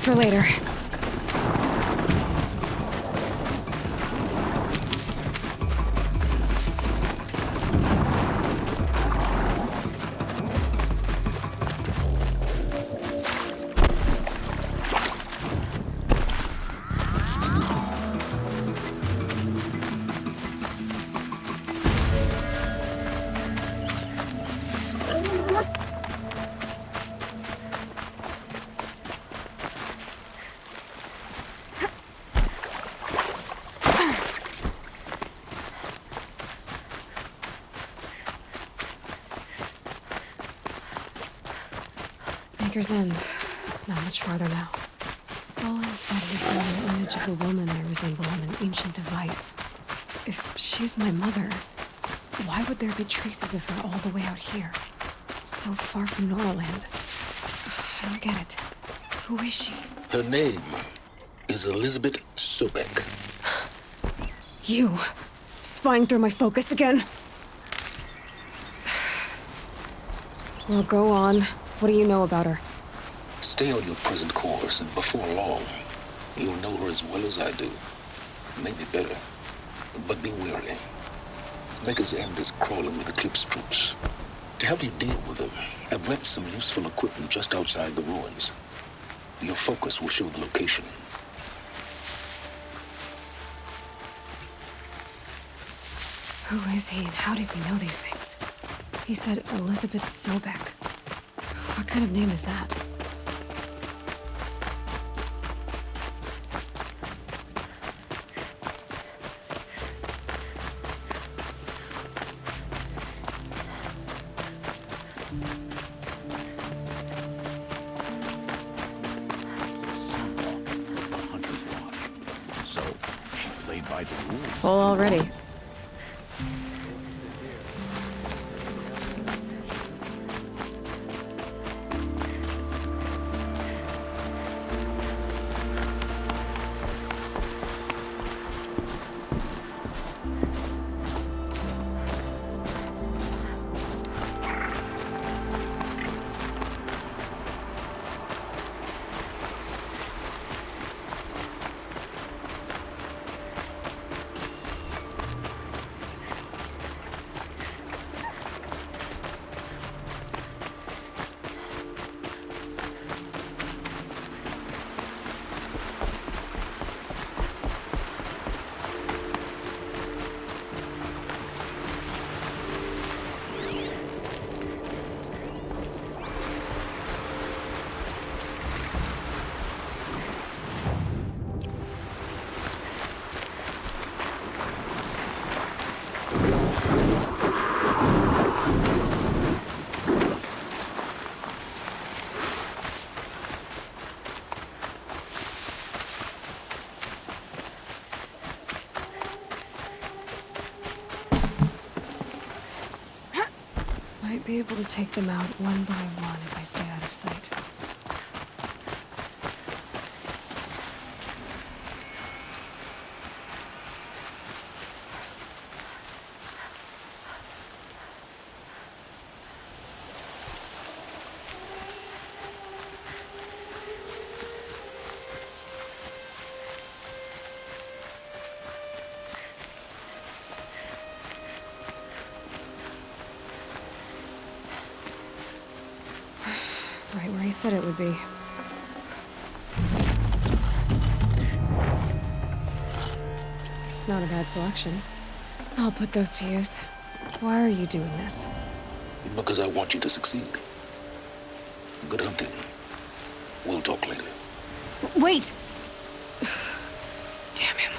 for later. Maker's End. Not much farther now. Olin said he found the image of a woman I resemble on an ancient device. If she's my mother, why would there be traces of her all the way out here? So far from Norland. I don't get it. Who is she? Her name is Elisabet Sobeck. You! Spying through my focus again? Well, go on. What do you know about her? Stay on your present course, and before long, you'll know her as well as I do. Maybe better. But be wary. Maker's End is crawling with Eclipse troops. To help you deal with them, I've left some useful equipment just outside the ruins. Your focus will show the location. Who is he and how does he know these things? He said Elisabet Sobeck. What kind of name is that? So, she played by the rules. Full already. Might be able to take them out one by one if I stay out of sight. Right where he said it would be. Not a bad selection. I'll put those to use. Why are you doing this? Because I want you to succeed. Good hunting. We'll talk later. Wait! Damn him.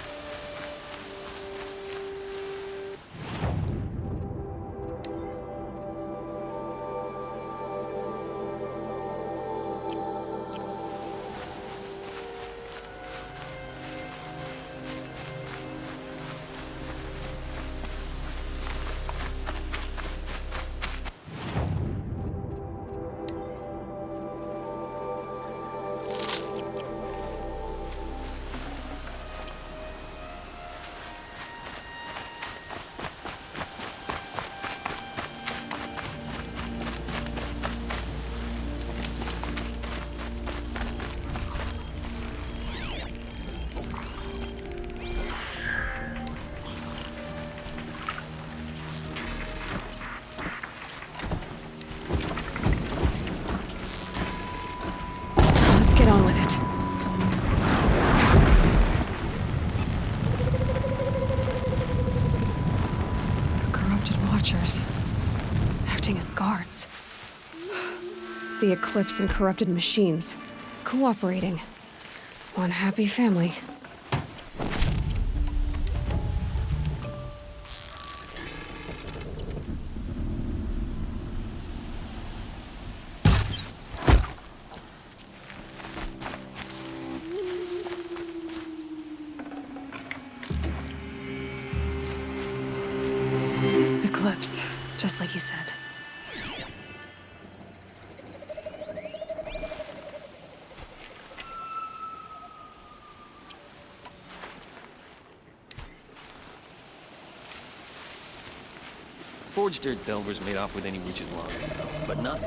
acting as guards. The Eclipse and corrupted machines. Cooperating. One happy family. Eclipse, just like you said. Forged dirt delvers made off with any riches long ago, but not...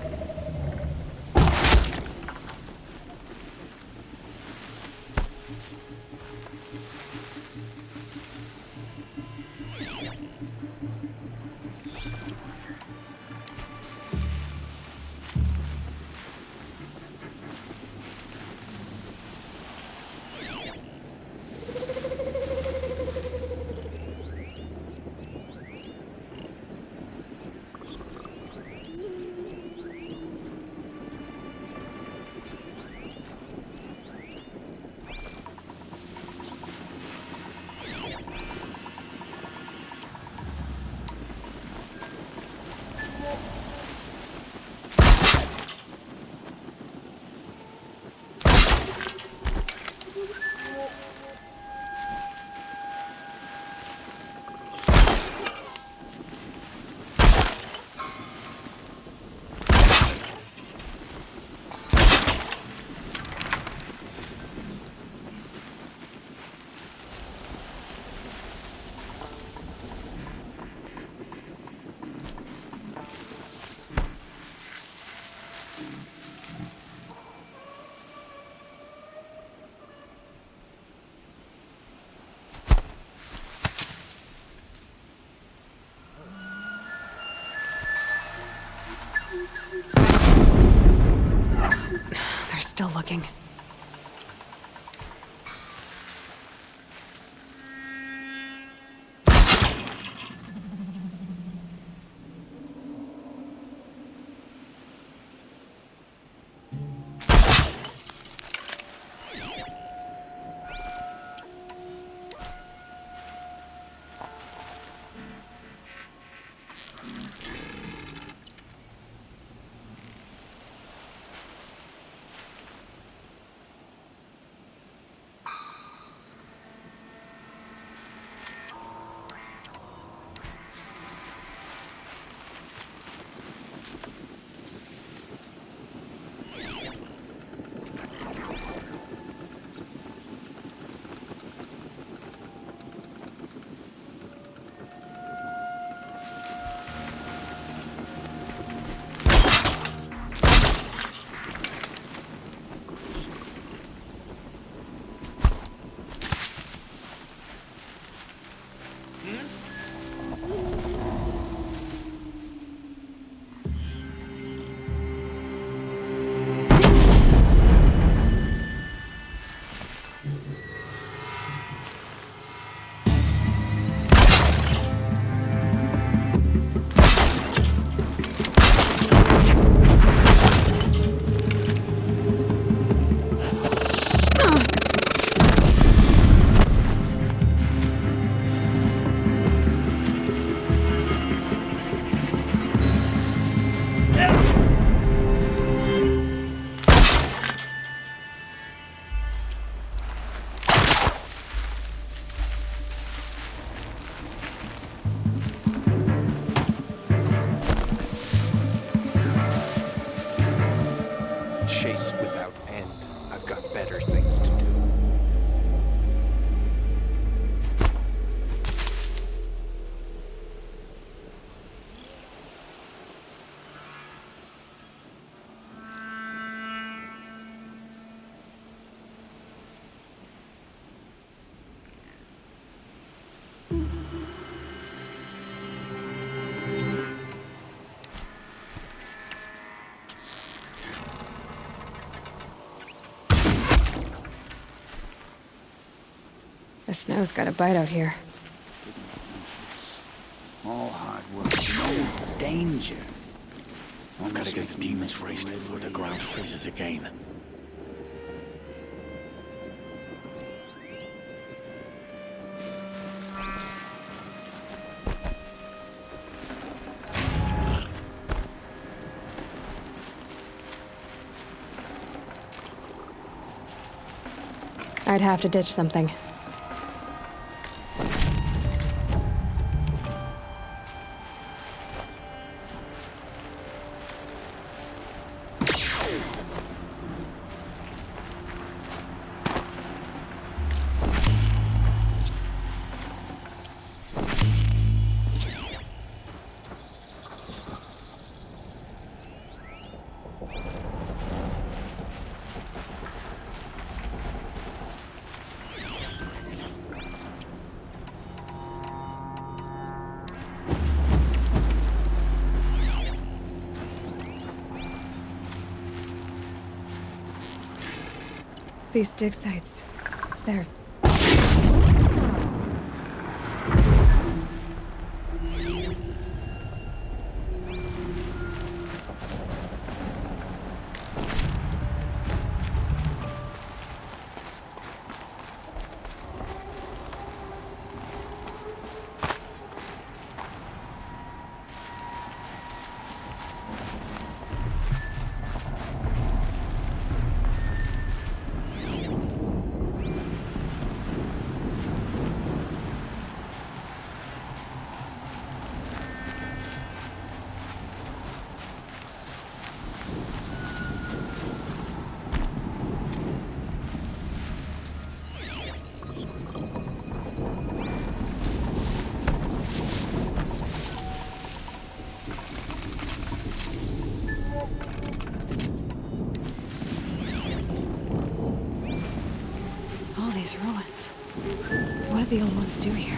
They're still looking. Chase without end. I've got better things to do. The snow's got a bite out here. All hard work, no danger. I've got to get the demons raised before the ground freezes again. I'd have to ditch something. These dig sites, they're... These ruins. What did the old ones do here?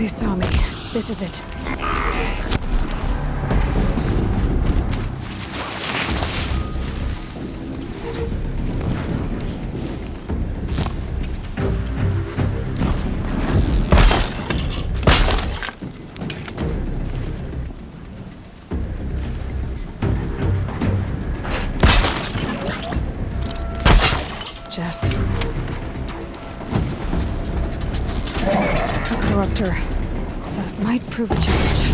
They saw me. This is it. Just a corruptor. That might prove a challenge.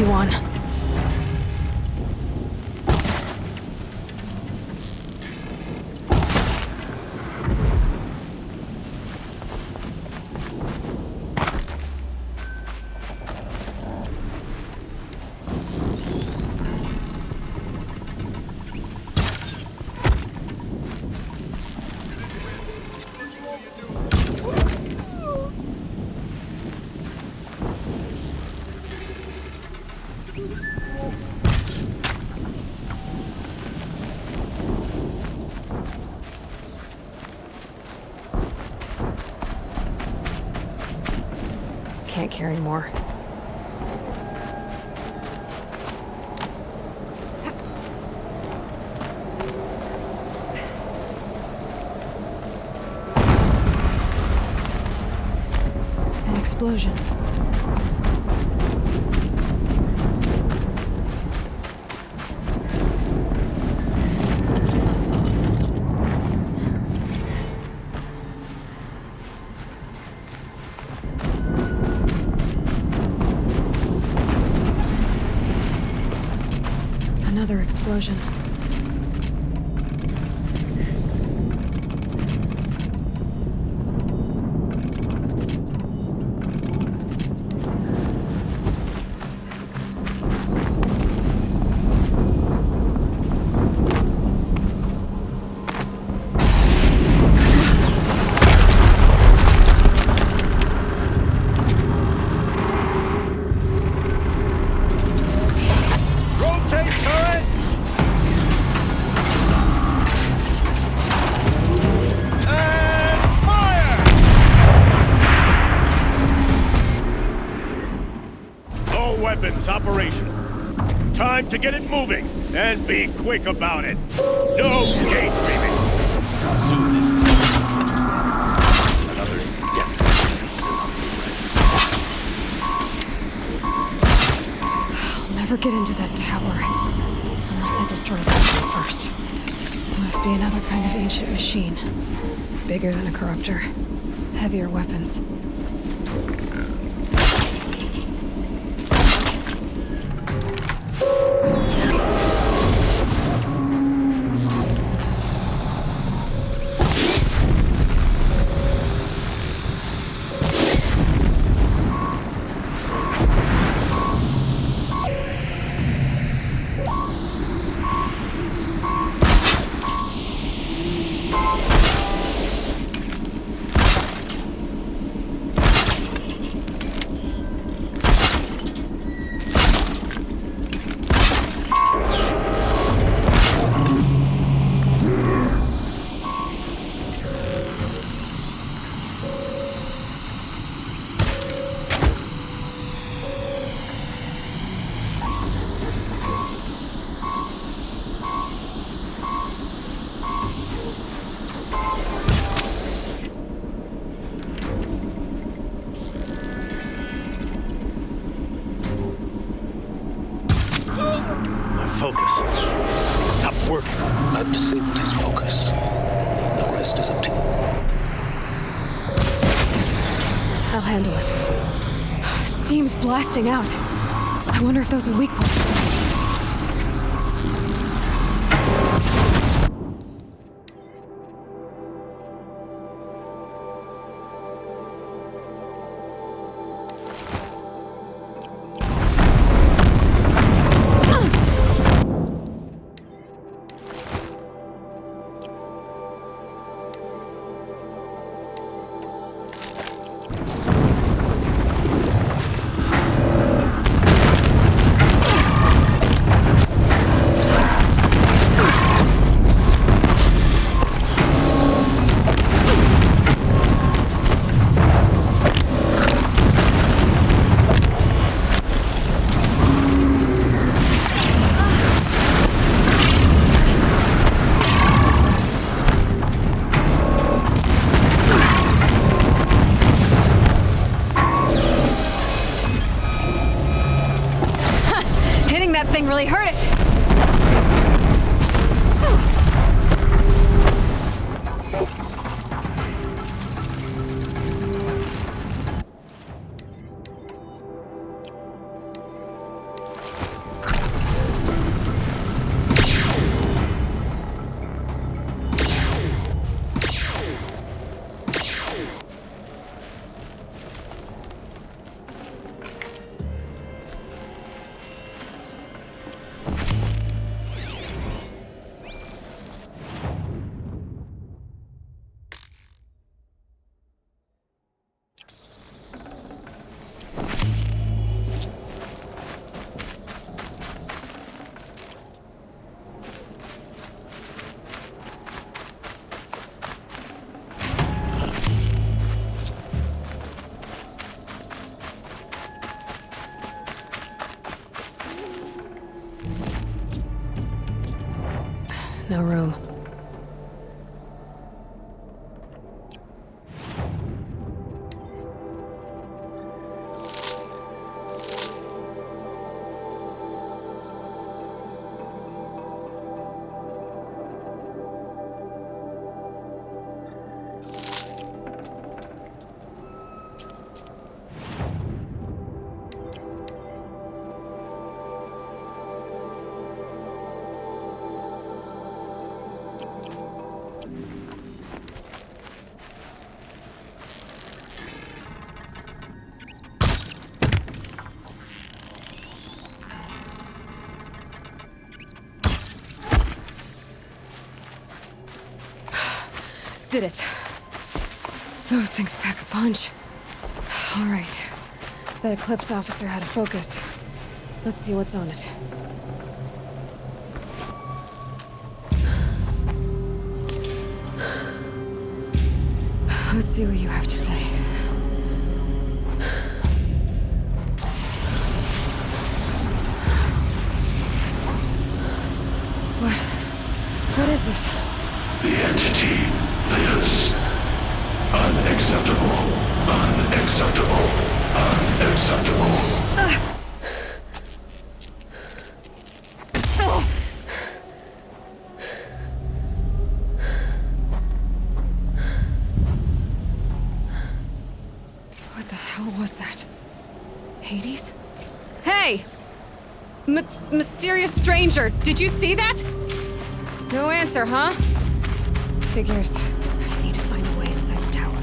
you on. Can't carry more. An explosion. Another explosion. Operational. Time to get it moving, and be quick about it. No daydreaming. Soon this another death. I'll never get into that tower unless I destroy that thing first. Must be another kind of ancient machine. Bigger than a corruptor. Heavier weapons. Focus. Stop working. I've disabled his focus. The rest is up to you. I'll handle it. Steam's blasting out. I wonder if those are weak points. That thing really hurt it! Did it. Those things pack a punch. All right. That Eclipse Officer had a focus. Let's see what's on it. Let's see what you have to say. What is this? The entity lives. Unacceptable. Unacceptable. Unacceptable. What the hell was that? Hades? Hey! Mysterious stranger, did you see that? No answer, huh? Figures. I need to find a way inside the tower.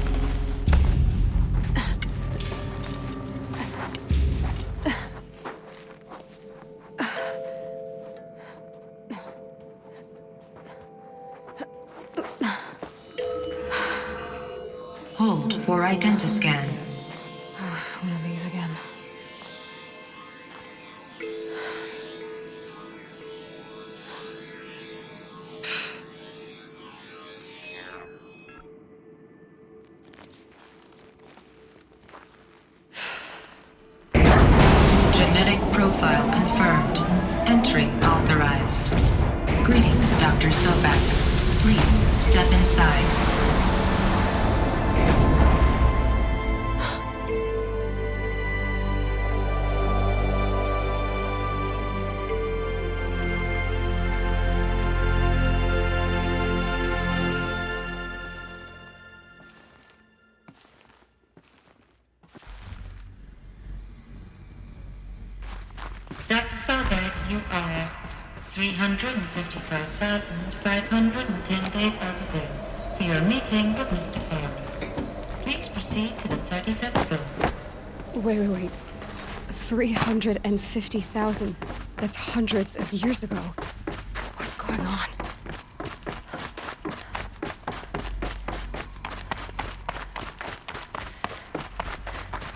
Hold for identiscan. One of these again. Genetic profile confirmed. Entry authorized. Greetings, Dr. Sobeck. Please step inside. Dr. Sobeck, you are 355,510 days overdue for your meeting with Mr. Faro. Please proceed to the 35th floor. Wait. 350,000. That's hundreds of years ago. What's going on?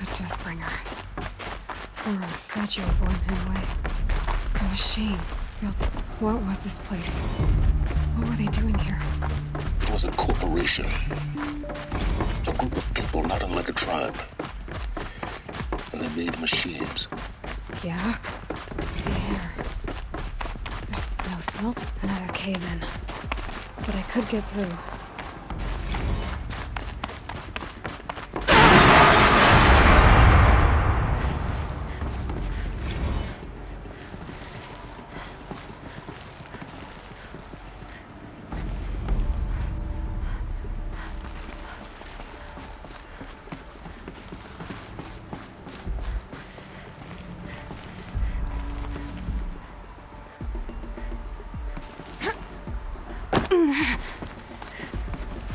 A Deathbringer. Or a statue of one, anyway. A machine built. What was this place? What were they doing here? It was a corporation. A group of people not unlike a tribe. And they made machines. Yeah? The air. There's no smelt. Another cave-in. But I could get through.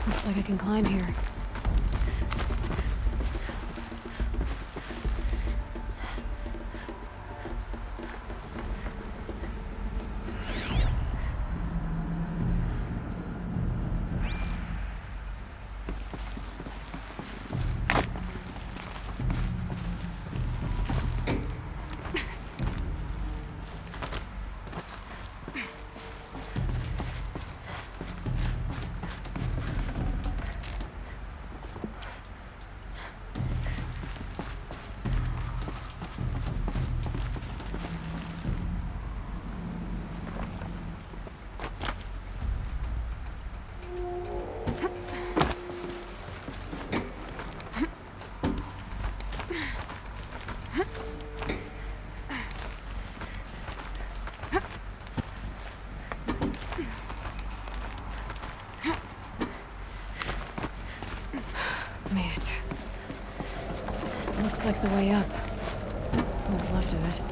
Looks like I can climb here. Made it. Looks like the way up. What's left of it.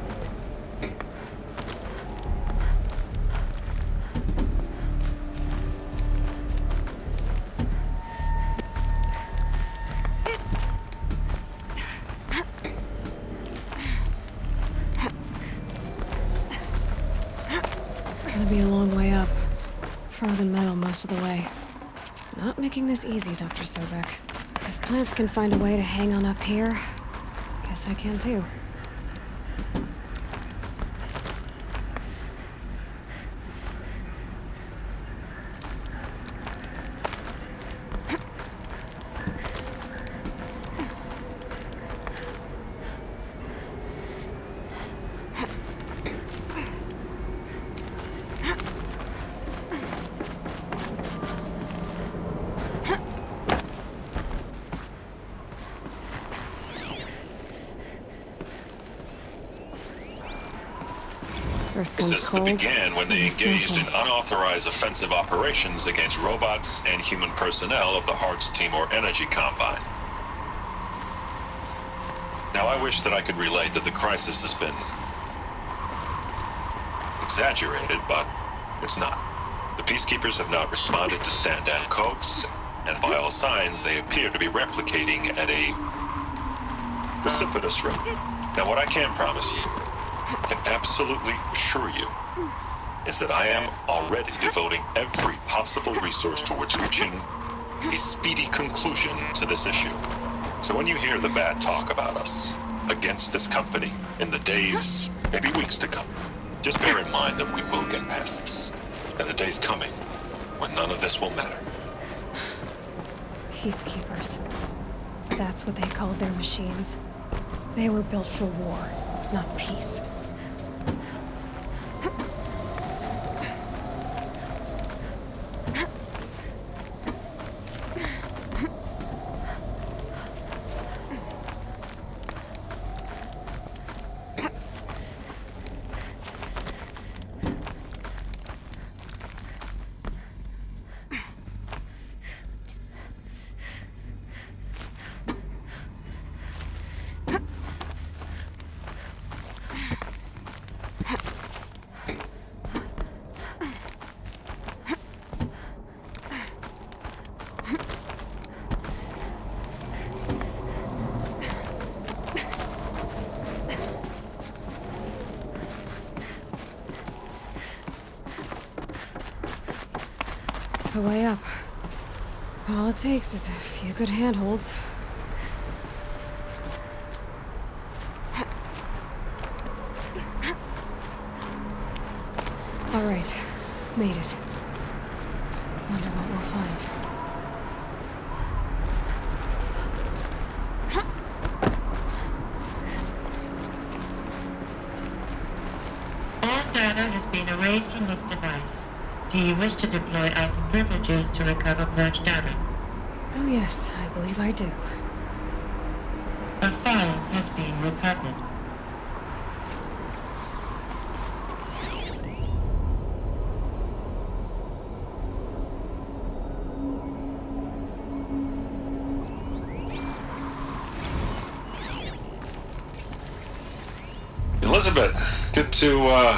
Gonna be a long way up. Frozen metal most of the way. Not making this easy, Dr. Sobeck. If plants can find a way to hang on up here, guess I can too. This began when they engaged in unauthorized offensive operations against robots and human personnel of the Hearts Timor Energy Combine. Now, I wish that I could relate that the crisis has been exaggerated, but it's not. The Peacekeepers have not responded to stand-down codes, and by all signs, they appear to be replicating at a precipitous rate. Now, what I can promise you, can absolutely assure you, is that I am already devoting every possible resource towards reaching a speedy conclusion to this issue. So when you hear the bad talk about us against this company in the days, maybe weeks to come, just bear in mind that we will get past this. That a day's coming when none of this will matter. Peacekeepers. That's what they called their machines. They were built for war, not peace. The way up. All it takes is a few good handholds. All right, made it. Wonder what we'll find. All data has been erased from this device. Do you wish to deploy alpha privileges to recover purged data? Oh yes, I believe I do. A file has been recovered. Elisabet, good to,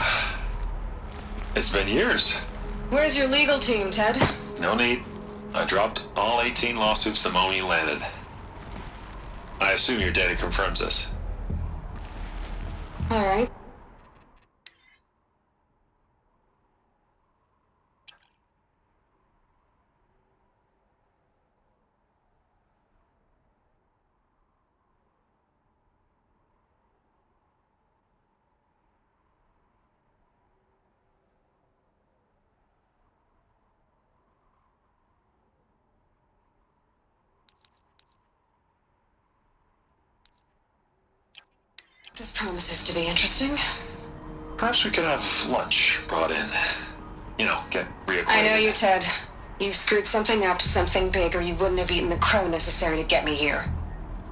it's been years. Where's your legal team, Ted? No need. I dropped all 18 lawsuits the moment you landed. I assume your data confirms this. All right. This promises to be interesting. Perhaps we could have lunch brought in. You know, get reacquainted. I know you, Ted. You've screwed something up, something big, or you wouldn't have eaten the crow necessary to get me here.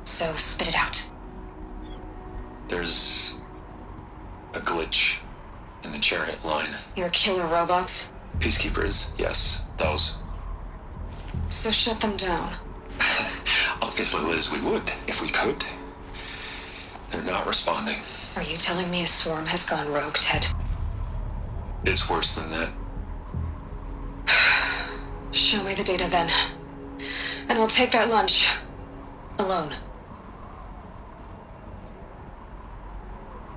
So spit it out. There's a glitch in the chariot line. Your killer robots? Peacekeepers, yes, those. So shut them down. Obviously, Liz, we would, if we could. They're not responding. Are you telling me a swarm has gone rogue, Ted? It's worse than that. Show me the data then. And I'll take that lunch. Alone.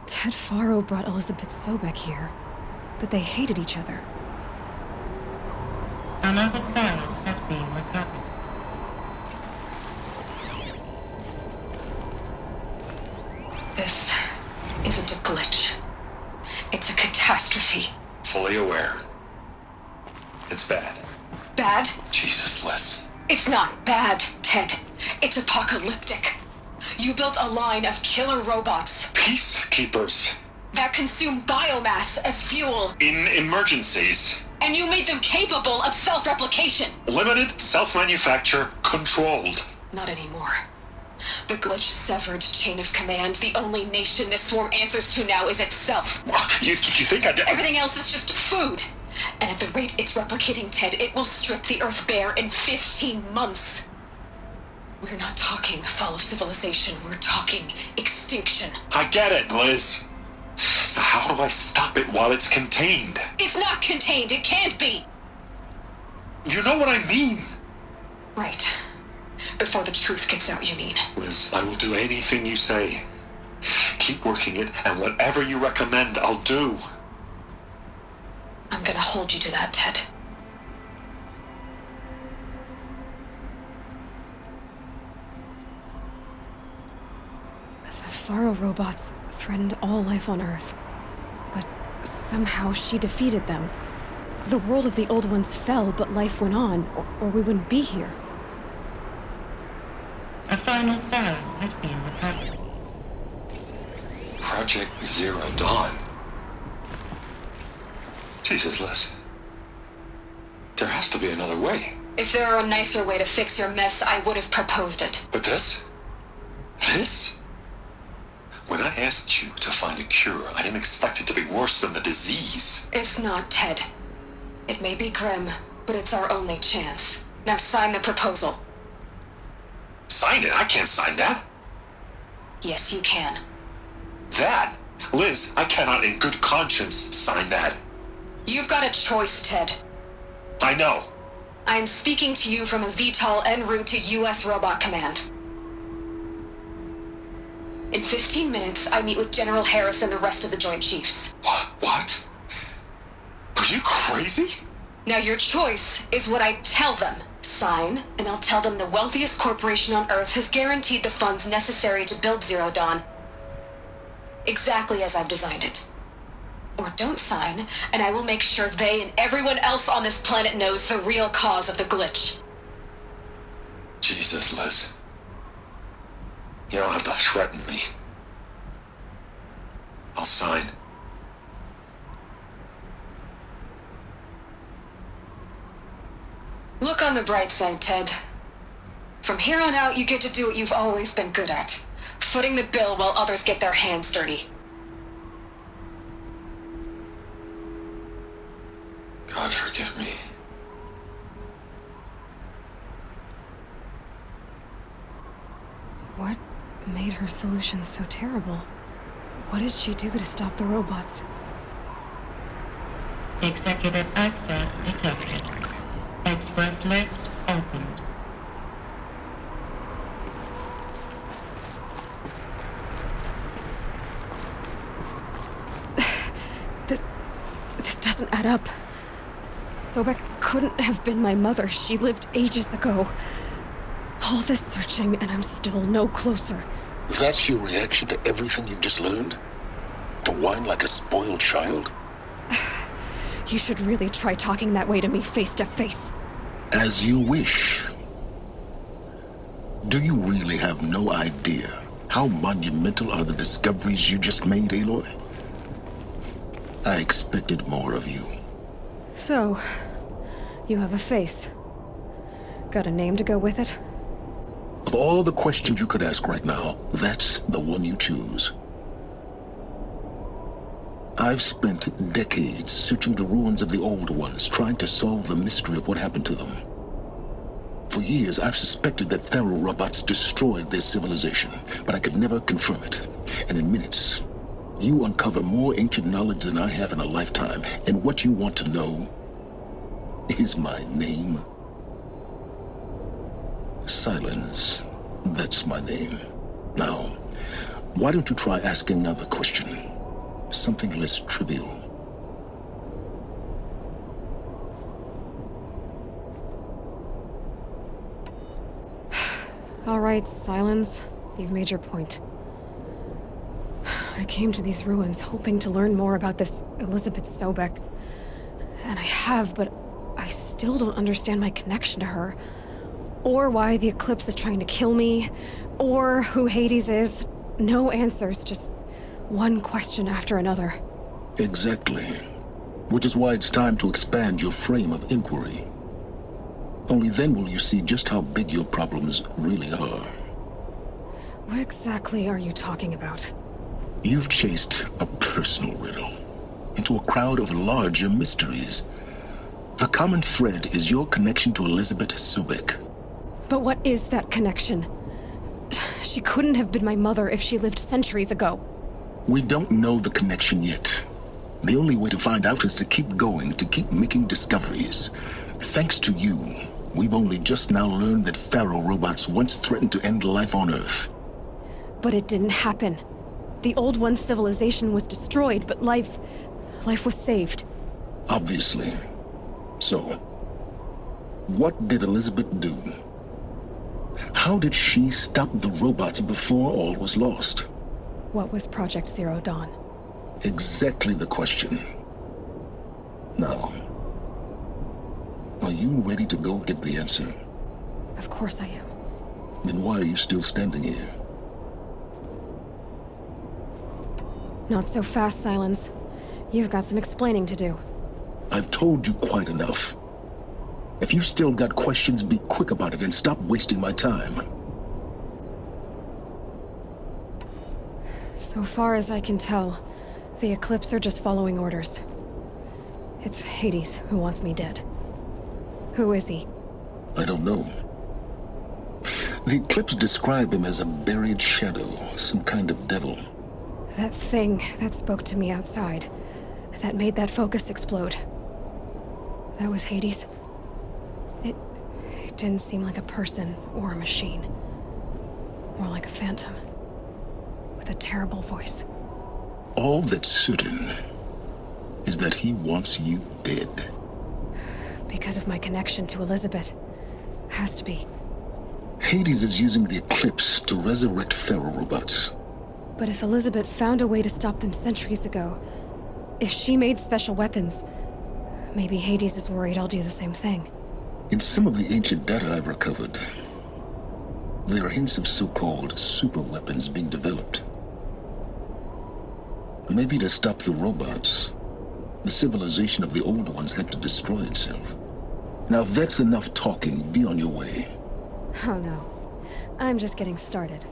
Ted Faro brought Elisabet Sobeck here, but they hated each other. Another Faro has been recovered. This isn't a glitch. It's a catastrophe. Fully aware. It's bad. Bad? Jesus, Liz. It's not bad, Ted. It's apocalyptic. You built a line of killer robots. Peacekeepers. That consume biomass as fuel. In emergencies. And you made them capable of self-replication. Limited, self-manufacture, controlled. Not anymore. The glitch severed chain of command. The only nation this swarm answers to now is itself. You think I did? Everything else is just food. And at the rate it's replicating, Ted, it will strip the Earth bare in 15 months. We're not talking fall of civilization. We're talking extinction. I get it, Liz. So how do I stop it while it's contained? It's not contained. It can't be. You know what I mean? Right. Before the truth gets out, you mean? Liz, I will do anything you say. Keep working it, and whatever you recommend, I'll do. I'm gonna hold you to that, Ted. The Faro robots threatened all life on Earth. But somehow she defeated them. The world of the old ones fell, but life went on, or we wouldn't be here. A final Faro has been recovered. Project Zero Dawn. Jesus, Liz. There has to be another way. If there were a nicer way to fix your mess, I would have proposed it. But this? This? When I asked you to find a cure, I didn't expect it to be worse than the disease. It's not, Ted. It may be grim, but it's our only chance. Now sign the proposal. Sign it? I can't sign that. Yes, you can. That? Liz, I cannot in good conscience sign that. You've got a choice, Ted. I know. I'm speaking to you from a VTOL en route to U.S. Robot Command. In 15 minutes, I meet with General Harris and the rest of the Joint Chiefs. What? Are you crazy? Now your choice is what I tell them. Sign, and I'll tell them the wealthiest corporation on Earth has guaranteed the funds necessary to build Zero Dawn. Exactly as I've designed it. Or don't sign, and I will make sure they and everyone else on this planet knows the real cause of the glitch. Jesus, Liz. You don't have to threaten me. I'll sign. Look on the bright side, Ted. From here on out, you get to do what you've always been good at. Footing the bill while others get their hands dirty. God forgive me. What made her solution so terrible? What did she do to stop the robots? Executive access detected. Express lift opened. This doesn't add up. Sobeck couldn't have been my mother. She lived ages ago. All this searching, and I'm still no closer. That's your reaction to everything you've just learned? To whine like a spoiled child? You should really try talking that way to me face to face. As you wish. Do you really have no idea how monumental are the discoveries you just made, Aloy? I expected more of you. So, you have a face. Got a name to go with it? Of all the questions you could ask right now, that's the one you choose. I've spent decades searching the ruins of the old ones, trying to solve the mystery of what happened to them. For years, I've suspected that Faro robots destroyed their civilization, but I could never confirm it. And in minutes, you uncover more ancient knowledge than I have in a lifetime, and what you want to know is my name. Silence. That's my name. Now, why don't you try asking another question? Something less trivial. All right, Silence. You've made your point. I came to these ruins hoping to learn more about this Elisabet Sobeck. And I have, but I still don't understand my connection to her. Or why the Eclipse is trying to kill me. Or who Hades is. No answers, just one question after another. Exactly. Which is why it's time to expand your frame of inquiry. Only then will you see just how big your problems really are. What exactly are you talking about? You've chased a personal riddle into a crowd of larger mysteries. The common thread is your connection to Elisabet Sobeck. But what is that connection? She couldn't have been my mother if she lived centuries ago. We don't know the connection yet. The only way to find out is to keep going, to keep making discoveries. Thanks to you, we've only just now learned that Faro robots once threatened to end life on Earth. But it didn't happen. The Old One's civilization was destroyed, but life was saved. Obviously. So, what did Elisabet do? How did she stop the robots before all was lost? What was Project Zero Dawn? Exactly the question. Now, are you ready to go get the answer? Of course I am. Then why are you still standing here? Not so fast, Silence. You've got some explaining to do. I've told you quite enough. If you've still got questions, be quick about it and stop wasting my time. So far as I can tell, the Eclipse are just following orders. It's Hades who wants me dead. Who is he? I don't know. The Eclipse describe him as a buried shadow, some kind of devil. That thing that spoke to me outside, that made that focus explode. That was Hades. It didn't seem like a person or a machine. More like a phantom. With a terrible voice. All that's certain is that he wants you dead. Because of my connection to Elisabet. Has to be. Hades is using the Eclipse to resurrect Faro robots. But if Elisabet found a way to stop them centuries ago, if she made special weapons, maybe Hades is worried I'll do the same thing. In some of the ancient data I've recovered, there are hints of so-called super weapons being developed. Maybe to stop the robots, the civilization of the old ones had to destroy itself. Now, if that's enough talking, be on your way. Oh no. I'm just getting started.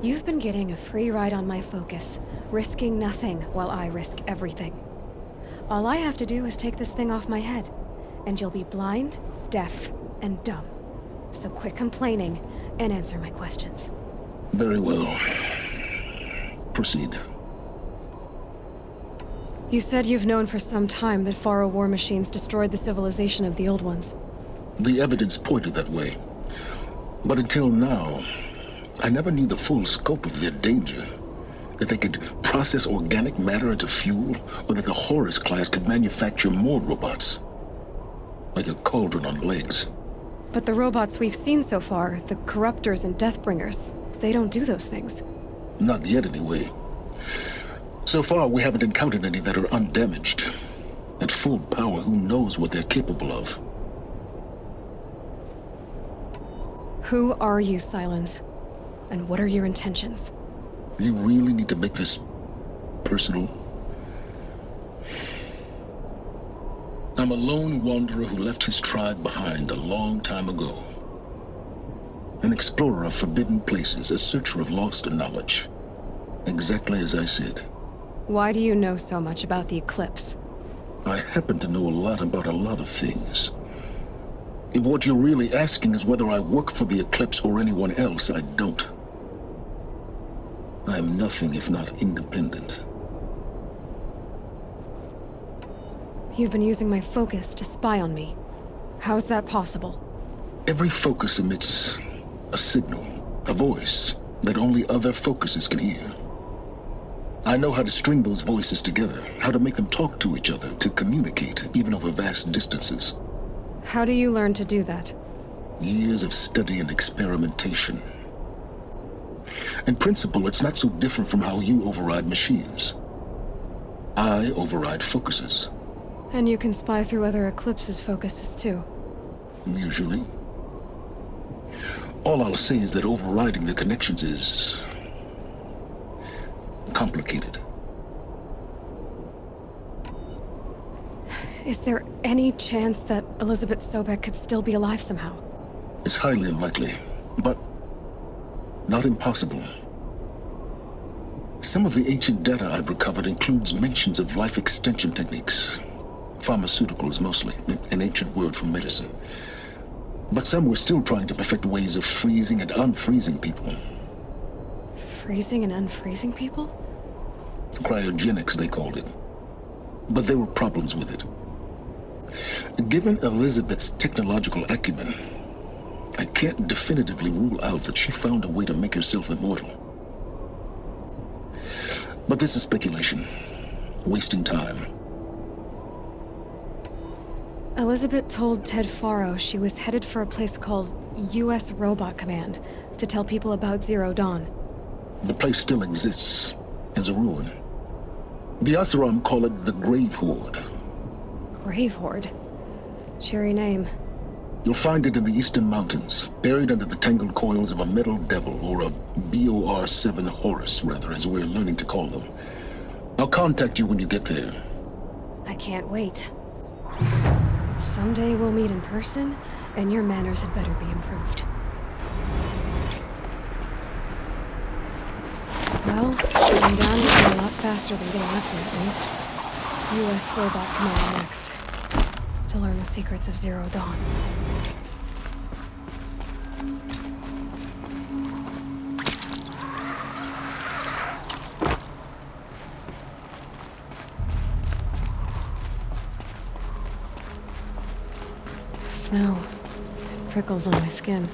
You've been getting a free ride on my focus, risking nothing while I risk everything. All I have to do is take this thing off my head, and you'll be blind, deaf, and dumb. So quit complaining and answer my questions. Very well. Proceed. You said you've known for some time that Faro war machines destroyed the civilization of the old ones. The evidence pointed that way. But until now, I never knew the full scope of their danger. That they could process organic matter into fuel, or that the Horus class could manufacture more robots. Like a cauldron on legs. But the robots we've seen so far, the Corruptors and Deathbringers, they don't do those things. Not yet, anyway. So far, we haven't encountered any that are undamaged. At full power, who knows what they're capable of? Who are you, Silence? And what are your intentions? You really need to make this personal? I'm a lone wanderer who left his tribe behind a long time ago. An explorer of forbidden places, a searcher of lost knowledge. Exactly as I said. Why do you know so much about the Eclipse? I happen to know a lot about a lot of things. If what you're really asking is whether I work for the Eclipse or anyone else, I don't. I am nothing if not independent. You've been using my focus to spy on me. How's that possible? Every focus emits a signal, a voice, that only other focuses can hear. I know how to string those voices together, how to make them talk to each other, to communicate, even over vast distances. How do you learn to do that? Years of study and experimentation. In principle, it's not so different from how you override machines. I override focuses. And you can spy through other Eclipse's focuses too. Usually. All I'll say is that overriding the connections is complicated. Is there any chance that Elisabet Sobeck could still be alive somehow? It's highly unlikely, but not impossible. Some of the ancient data I've recovered includes mentions of life extension techniques. Pharmaceuticals, mostly, an ancient word for medicine. But some were still trying to perfect ways of freezing and unfreezing people. Freezing and unfreezing people? Cryogenics, they called it. But there were problems with it. Given Elisabet's technological acumen, I can't definitively rule out that she found a way to make herself immortal. But this is speculation. Wasting time. Elisabet told Ted Faro she was headed for a place called U.S. Robot Command to tell people about Zero Dawn. The place still exists as a ruin. The Asuram call it the Grave Horde. Grave Horde? Cheery name. You'll find it in the Eastern Mountains, buried under the tangled coils of a metal devil, or a BOR-7 Horus, rather, as we're learning to call them. I'll contact you when you get there. I can't wait. Someday we'll meet in person, and your manners had better be improved. Well, getting down will be a lot faster than getting up here, at least. U.S. Robot Command next. To learn the secrets of Zero Dawn. Snow. It prickles on my skin.